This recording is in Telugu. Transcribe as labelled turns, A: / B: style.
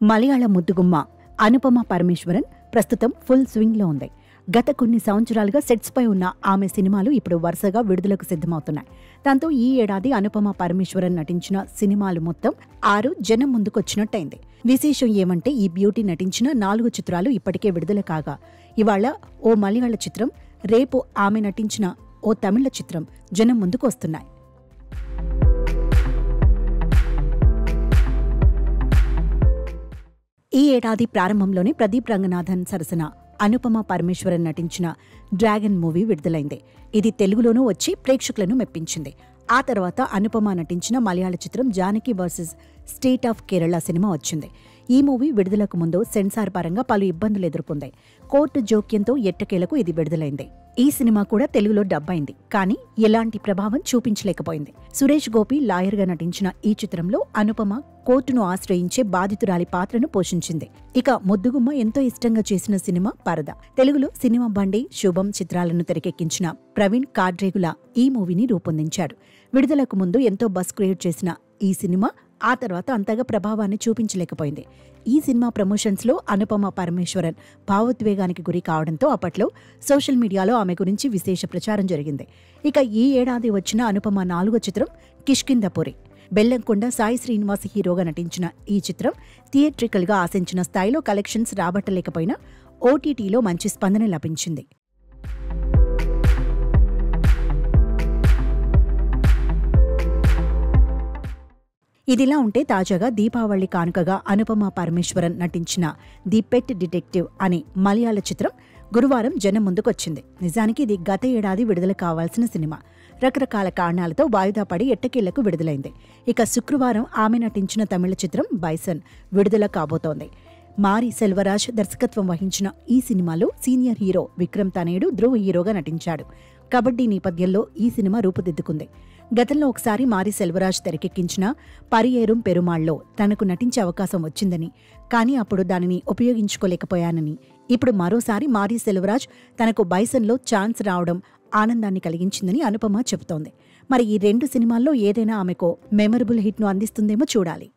A: మలయాళ ముద్దుగుమ్మ అనుపమ పరమేశ్వరన్ ప్రస్తుతం ఫుల్ స్వింగ్లో ఉంది. గత కొన్ని సంవత్సరాలుగా సెట్స్పై ఉన్న ఆమె సినిమాలు ఇప్పుడు వరుసగా విడుదలకు సిద్ధమవుతున్నాయి. దాంతో ఈ ఏడాది అనుపమ పరమేశ్వరన్ నటించిన సినిమాలు మొత్తం 6 జనం ముందుకొచ్చినట్టయింది. విశేషం ఏమంటే ఈ బ్యూటీ నటించిన 4 చిత్రాలు ఇప్పటికే విడుదల కాగా ఇవాళ ఓ మలయాళ చిత్రం, రేపు ఆమె నటించిన ఓ తమిళ చిత్రం జనం ముందుకు వస్తున్నాయి. ఈ ఏడాది ప్రారంభంలోనే ప్రదీప్ రంగనాథన్ సరసన అనుపమ పరమేశ్వరన్ నటించిన డ్రాగన్ మూవీ విడుదలైంది. ఇది తెలుగులోనూ వచ్చి ప్రేక్షకులను మెప్పించింది. ఆ తర్వాత అనుపమ నటించిన మలయాళ చిత్రం Janaki versus state of Kerala cinema వచ్చింది. ఈ మూవీ విడుదలకు ముందు సెన్సార్ పరంగా పలు ఇబ్బందులు ఎదుర్కొంది. కోర్టు జోక్యంతో ఎట్టకేలకు ఇది విడుదలైంది. ఈ సినిమా కూడా తెలుగులో డబ్ అయింది, కానీ ఎలాంటి ప్రభావం చూపించలేకపోయింది. సురేష్ గోపి లాయర్గా నటించిన ఈ చిత్రంలో అనుపమ కోర్టును ఆశ్రయించే బాధితురాలి పాత్రను పోషించింది. ఇక ముద్దుగుమ్మ ఎంతో ఇష్టంగా చేసిన సినిమా పరద. తెలుగులో సినిమా బండి, శుభం చిత్రాలను తెరకెక్కించిన ప్రవీణ్ కాడ్రేగుల ఈ మూవీని రూపొందించాడు. విడుదలకు ముందు ఎంతో బస్ క్రియేట్ చేసిన ఈ సినిమా ఆ తర్వాత అంతగా ప్రభావాన్ని చూపించలేకపోయింది. ఈ సినిమా ప్రమోషన్స్ లో అనుపమ పరమేశ్వరన్ భావోద్వేగానికి గురి కావడంతో అప్పట్లో సోషల్ మీడియాలో ఆమె గురించి విశేష ప్రచారం జరిగింది. ఇక ఈ ఏడాది వచ్చిన అనుపమ 4వ చిత్రం కిష్కింధపురి. బెల్లంకొండ సాయి శ్రీనివాస్ హీరోగా నటించిన ఈ చిత్రం థియేట్రికల్ గా ఆశించిన స్థాయిలో కలెక్షన్స్ రాబట్టలేకపోయినా ఓటీటీలో మంచి స్పందన లభించింది. ఇదిలా ఉంటే తాజాగా దీపావళి కానుకగా అనుపమ పరమేశ్వరన్ నటించిన ది పెట్ డిటెక్టివ్ అనే మలయాళ చిత్రం గురువారం జనం ముందుకొచ్చింది. నిజానికి ఇది గత ఏడాది విడుదల కావాల్సిన సినిమా రకరకాల కారణాలతో వాయిదా పడి ఎట్టకేళ్లకు విడుదలైంది. ఇక శుక్రవారం ఆమె నటించిన తమిళ చిత్రం బైసన్ విడుదల కాబోతోంది. మారి సెల్వరాజ్ దర్శకత్వం వహించిన ఈ సినిమాలో సీనియర్ హీరో విక్రమ్ తనయుడు ధ్రువ్ హీరోగా నటించాడు. కబడ్డీ నేపథ్యంలో ఈ సినిమా రూపుదిద్దుకుంది. గతంలో ఒకసారి మారి సెల్వరాజ్ తెరకెక్కించిన పరియేరుం పెరుమాళ్లో తనకు నటించే అవకాశం వచ్చిందని, కానీ అప్పుడు దానిని ఉపయోగించుకోలేకపోయానని, ఇప్పుడు మరోసారి మారి సెల్వరాజ్ తనకు బైసన్లో ఛాన్స్ రావడం ఆనందాన్ని కలిగించిందని అనుపమ చెబుతోంది. మరి ఈ 2 సినిమాల్లో ఏదైనా ఆమెకు మెమరబుల్ హిట్ను అందిస్తుందేమో చూడాలి.